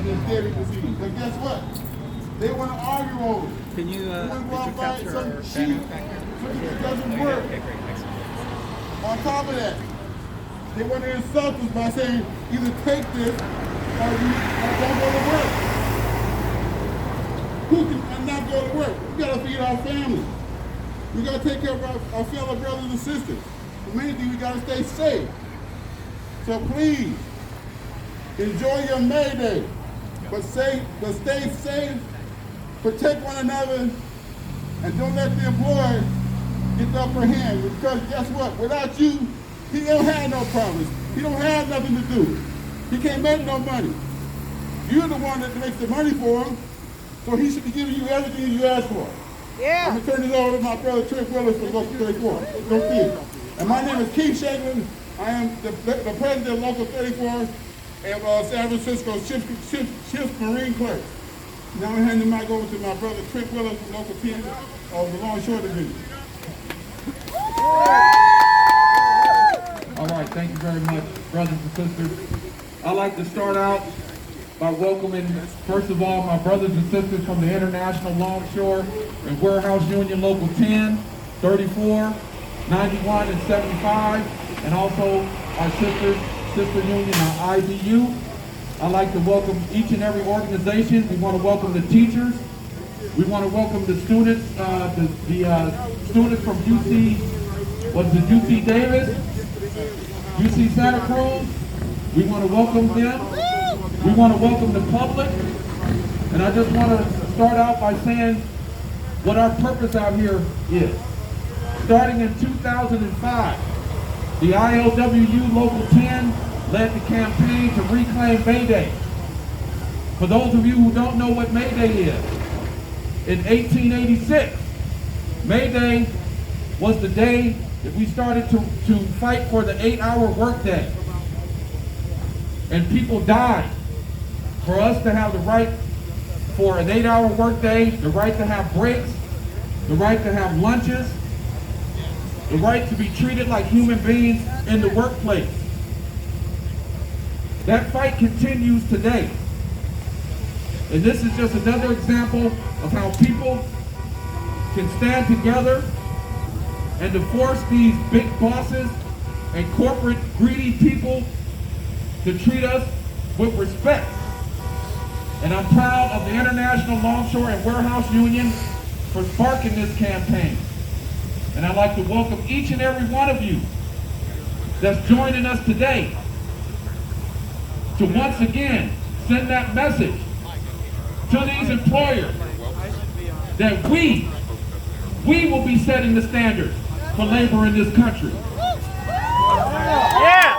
this daily proceeding. But guess what? They want to argue over it. Can you, They want to go out and capture find some our sheep, banner back here? something that doesn't work. Okay, great, excellent. On top of that, they want to insult us by saying, either take this or you don't go to work. Who can not go to work? We got to feed our family. We got to take care of our fellow brothers and sisters. The main thing, we got to stay safe. So please, enjoy your May Day, but stay safe, protect one another, and don't let the employer get the upper hand. Because guess what? Without you, he don't have no promise. He don't have nothing to do. He can't make no money. You're the one that makes the money for him, so he should be giving you everything you ask for. Yeah. I'm going to turn this over to my brother Trent Willis from Local 34. Go see it. And my name is Keith Shaglin. I am the president of Local 34 and San Francisco Ships Marine Clerk. Now I'm going to hand the mic over to my brother Trent Willis from Local 10 of the Longshore Division. All right, thank you very much, brothers and sisters. I'd like to start out by welcoming, first of all, my brothers and sisters from the International Longshore and Warehouse Union Local 10, 34, 91, and 75, and also our sister union, our IBU. I'd like to welcome each and every organization. We want to welcome the teachers. We want to welcome the students, the students from UC Davis, UC Santa Cruz. We want to welcome them. We want to welcome the public. And I just want to start out by saying what our purpose out here is. Starting in 2005, the ILWU Local 10 led the campaign to reclaim May Day. For those of you who don't know what May Day is, in 1886, May Day was the day that we started to fight for the 8-hour workday. And people died for us to have the right for an 8-hour workday, the right to have breaks, the right to have lunches, the right to be treated like human beings in the workplace. That fight continues today. And this is just another example of how people can stand together and to force these big bosses and corporate greedy people to treat us with respect. And I'm proud of the International Longshore and Warehouse Union for sparking this campaign. And I'd like to welcome each and every one of you that's joining us today to once again send that message to these employers that we will be setting the standards for labor in this country. Yeah.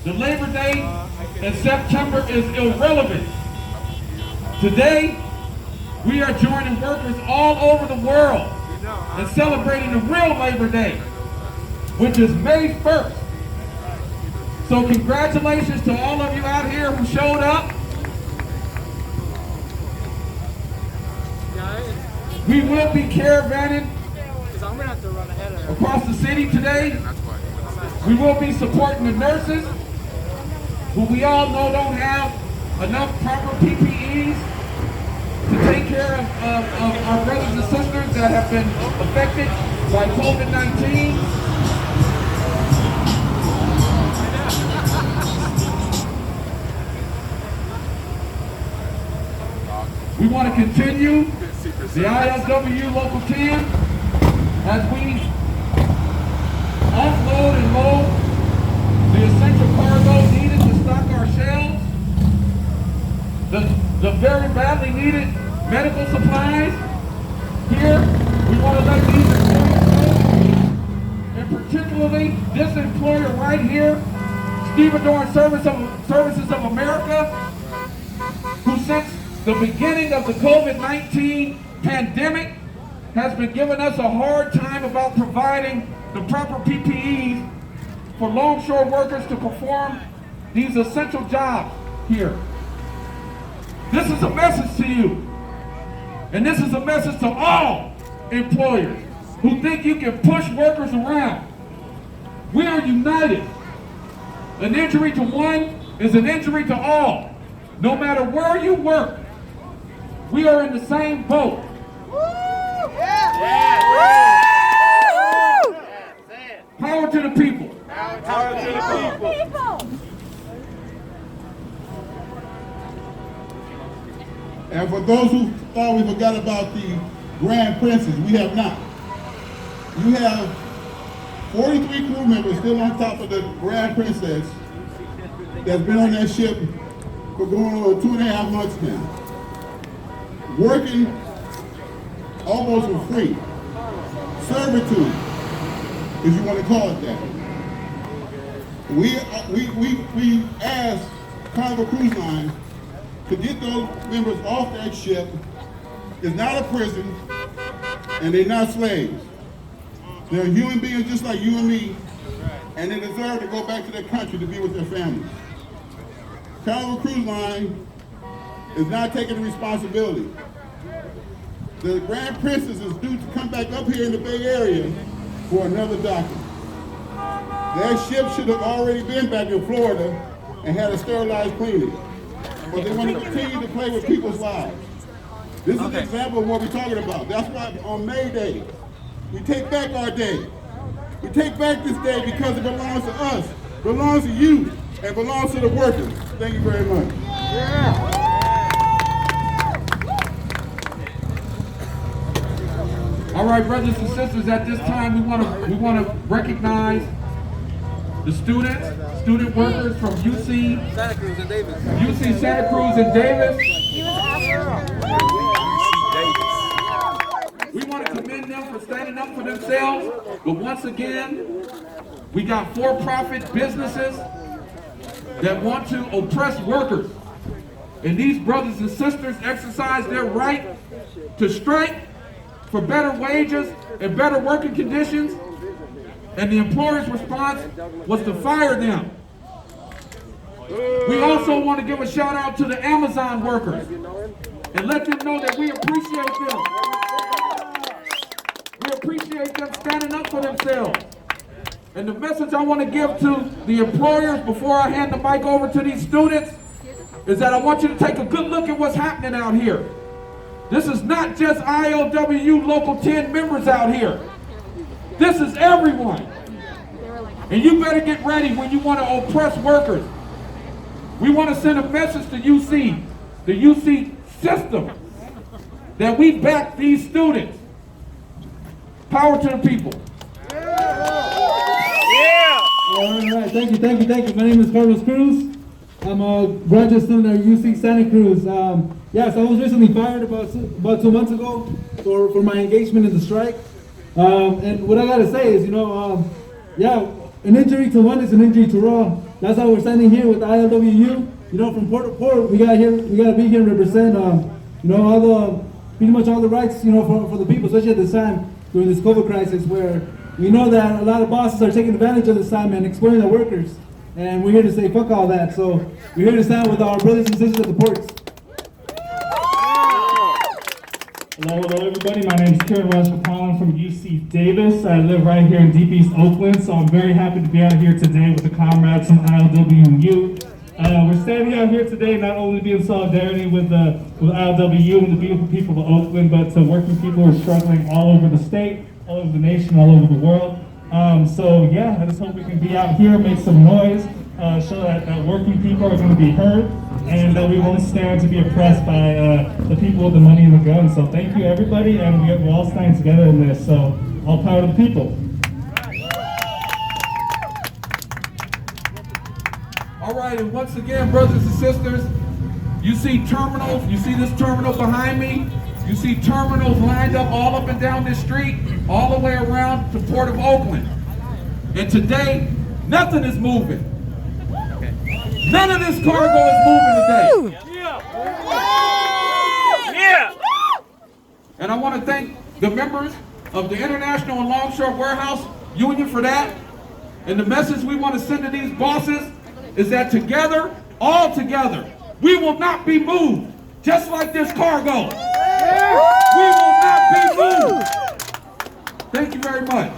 The Labor Day in September is irrelevant. Today, we are joining workers all over the world and celebrating the real Labor Day, which is May 1st. So congratulations to all of you out here who showed up. We will be caravanning across the city today. We will be supporting the nurses, who we all know don't have enough proper PPEs to take care of our brothers and sisters that have been affected by COVID-19. We want to continue the ILWU Local 10 as we offload and load the essential cargo needed to stock our shelves, the very badly needed medical supplies. Here, we want to let these employers know, and particularly this employer right here, Stevedore Services of America, who since the beginning of the COVID-19 pandemic has been giving us a hard time about providing the proper PPEs for longshore workers to perform these essential jobs here. This is a message to you. And this is a message to all employers who think you can push workers around. We are united. An injury to one is an injury to all. No matter where you work, we are in the same boat. Power to the people. Power to the people. And for those who thought we forgot about the Grand Princess, we have not. You have 43 crew members still on top of the Grand Princess that's been on that ship for going on 2.5 months now. Working almost for free. Servitude, if you want to call it that. We asked Carnival Cruise Line to get those members off that ship. It's not a prison, and they're not slaves. They're human beings just like you and me, and they deserve to go back to their country to be with their families. Carnival Cruise Line is not taking the responsibility. The Grand Princess is due to come back up here in the Bay Area for another docking. Their ship should have already been back in Florida and had a sterilized cleaning. But they want to continue to play with people's lives. This is an example of what we're talking about. That's why on May Day, we take back our day. We take back this day because it belongs to us, belongs to you, and belongs to the workers. Thank you very much. All right, brothers and sisters, at this time we want to recognize the student workers from UC Santa Cruz and Davis. UC Santa Cruz and Davis. We want to commend them for standing up for themselves, but once again, we got for-profit businesses that want to oppress workers. And these brothers and sisters exercise their right to strike for better wages and better working conditions, and the employer's response was to fire them. We also want to give a shout out to the Amazon workers and let them know that we appreciate them. We appreciate them standing up for themselves. And the message I want to give to the employers before I hand the mic over to these students is that I want you to take a good look at what's happening out here. This is not just ILWU Local 10 members out here. This is everyone. And you better get ready when you want to oppress workers. We want to send a message to UC, the UC system, that we back these students. Power to the people. All right, thank you. My name is Carlos Cruz. I'm a graduate student at UC Santa Cruz. Yes, I was recently fired about 2 months ago for my engagement in the strike. And what I gotta say is, an injury to one is an injury to all. That's how we're standing here with the ILWU. From port to port, we gotta be here and represent, pretty much all the rights, for the people, especially at this time during this COVID crisis, where we know that a lot of bosses are taking advantage of this time and exploiting their workers. And we're here to say, fuck all that. So we're here to stand with our brothers and sisters at the ports. Hello everybody, my name is Kieran Rajgopal from UC Davis. I live right here in Deep East Oakland, so I'm very happy to be out here today with the comrades from ILWU. We're standing out here today not only to be in solidarity with ILWU and the beautiful people of Oakland, but to working people who are struggling all over the state, all over the nation, all over the world. I just hope we can be out here, make some noise, show that working people are going to be heard, and that we won't stand to be oppressed by the people with the money and the guns. So thank you everybody, and we're all standing together in this, so all power to the people. All right, and once again, brothers and sisters, you see terminals, you see this terminal behind me, you see terminals lined up all up and down this street, all the way around the Port of Oakland. And today, nothing is moving. None of this cargo is moving today. And I want to thank the members of the International and Longshore Warehouse Union for that. And the message we want to send to these bosses is that together, all together, we will not be moved, just like this cargo. We will not be moved. Thank you very much.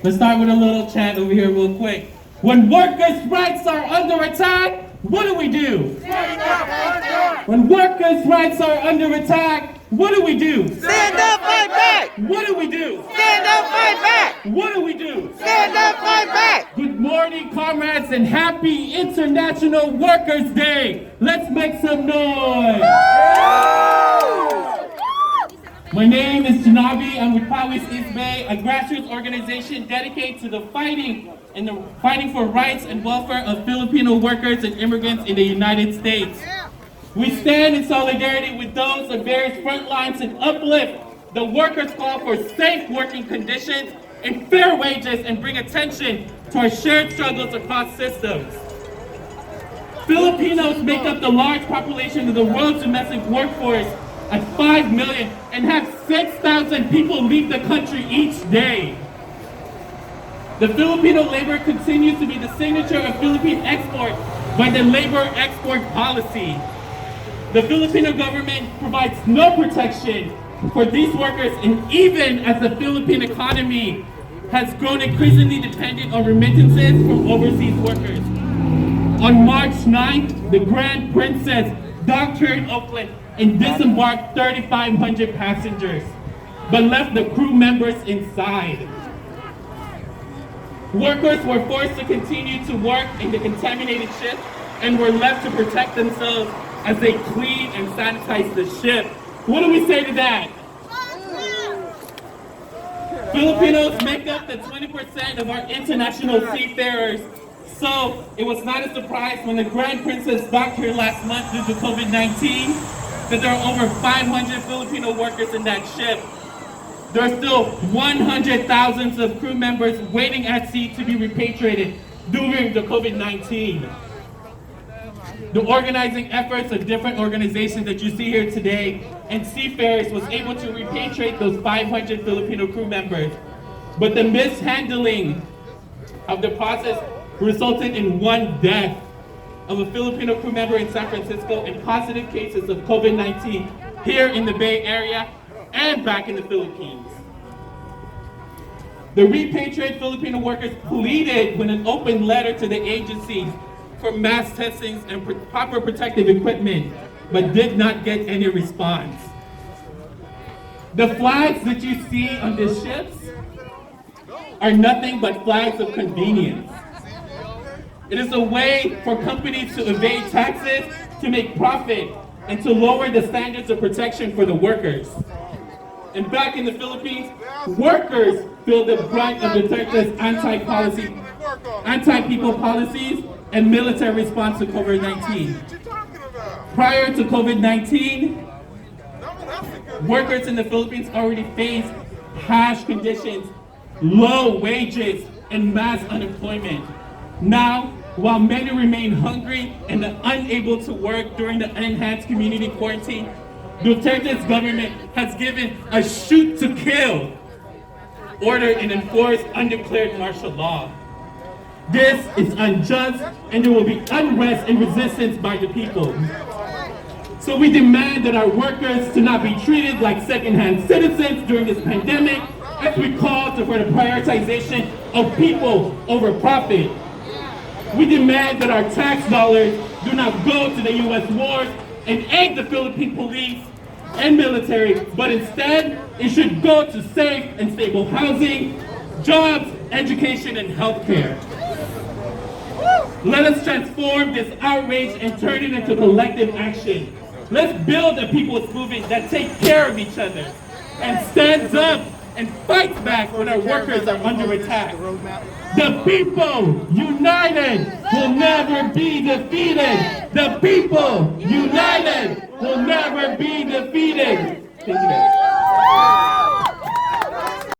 Let's start with a little chant over here real quick. When workers' rights are under attack, what do we do? Stand up, fight back. When workers' rights are under attack, what do we do? Stand up, fight back. What do we do? Stand up, fight back. What do we do? Stand up, fight back. Good morning, comrades, and happy International Workers' Day. Let's make some noise. My name is Janabi. I'm with Powys East Bay, a grassroots organization dedicated to the fighting for rights and welfare of Filipino workers and immigrants in the United States. We stand in solidarity with those on various front lines and uplift the workers' call for safe working conditions and fair wages and bring attention to our shared struggles across systems. Filipinos make up the large population of the world's domestic workforce at 5 million and have 6,000 people leave the country each day. The Filipino labor continues to be the signature of Philippine export by the labor export policy. The Filipino government provides no protection for these workers, and even as the Philippine economy has grown increasingly dependent on remittances from overseas workers. On March 9th, the Grand Princess docked here in Oakland and disembarked 3,500 passengers, but left the crew members inside. Workers were forced to continue to work in the contaminated ship and were left to protect themselves as they clean and sanitize the ship. What do we say to that? Filipinos make up the 20% of our international seafarers, so it was not a surprise when the Grand Princess docked here last month due to COVID-19 that there are over 500 Filipino workers in that ship. There are still 100,000 of crew members waiting at sea to be repatriated during the COVID-19. The organizing efforts of different organizations that you see here today and seafarers was able to repatriate those 500 Filipino crew members. But the mishandling of the process resulted in one death of a Filipino crew member in San Francisco and positive cases of COVID-19 here in the Bay Area and back in the Philippines. The repatriated Filipino workers pleaded with an open letter to the agencies for mass testings and proper protective equipment, but did not get any response. The flags that you see on the ships are nothing but flags of convenience. It is a way for companies to evade taxes, to make profit, and to lower the standards of protection for the workers. And back in the Philippines, workers feel the brunt of Duterte's anti-people policies and military response to COVID-19. Prior to COVID-19, workers in the Philippines already faced harsh conditions, low wages, and mass unemployment. Now, while many remain hungry and unable to work during the enhanced community quarantine, Duterte's government has given a shoot to kill order and enforced undeclared martial law. This is unjust, and there will be unrest and resistance by the people. So we demand that our workers to not be treated like second-hand citizens during this pandemic, as we call for the prioritization of people over profit. We demand that our tax dollars do not go to the U.S. wars and aid the Philippine police and military, but instead it should go to safe and stable housing, jobs, education, and healthcare. Let us transform this outrage and turn it into collective action. Let's build a people's movement that takes care of each other and stands up and fights back when our workers are under attack. The people united will never be defeated. The people united will never be defeated. Thank you guys.